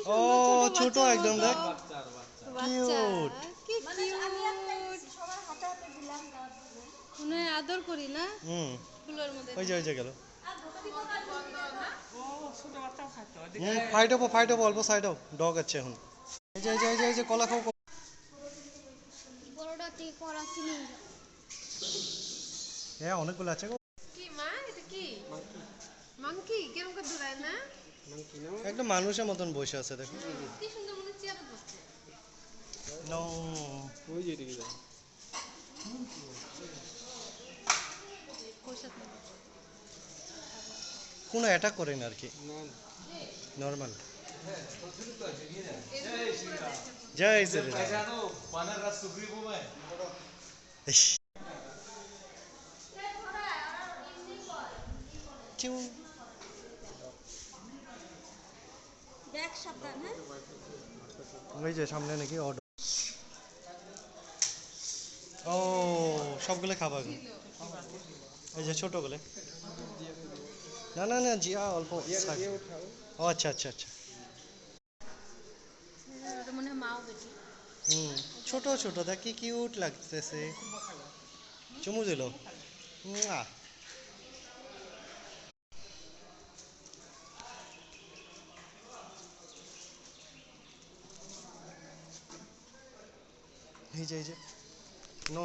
ও ছোট বাচ্চার একদম মতো। দেখ, বাচ্চা কিউট। কি কিউট, মনে হয় আদর করি না হুম, ফুলের মধ্যে ওই যে গেল। ও ছোট বাচ্চাও খাইতো হুম, ওদিকে। ফাইট হবো অল্প সাইড হও, ডগ আছে এখন। এই যে কলা খাও। বড়টা থেকে করা কিনে হ্যাঁ অনেকগুলো আছে গো। কি মা এটা কি মাংকি কেরম করে ধরায় না একটা মানুষের মতন বসে আছে দেখো। কি সুন্দর মনে চেয়ারে বসছে নো, ওই যে এদিকে যায়। পোষা থাকে। কোনো অ্যাটাক করে না আর কি, না না, নর্মাল। জয় শ্রী রাম। ইস, কিউ। ব্যাগ সাবধান হ্যাঁ। ওই যে সামনে নাকি অর্ডার। ও সবগুলো খাবার, এই যে ছোটগুলো। না জিয়া অল্প দিয়ে উঠাও। ও আচ্ছা আচ্ছা আচ্ছা। ওটা মনে হয় মাও বেটি। হুম, ছোট ছোট দেখ কি কিউট লাগতেছে। চুমু দিল। মুয়া। এই যে নো,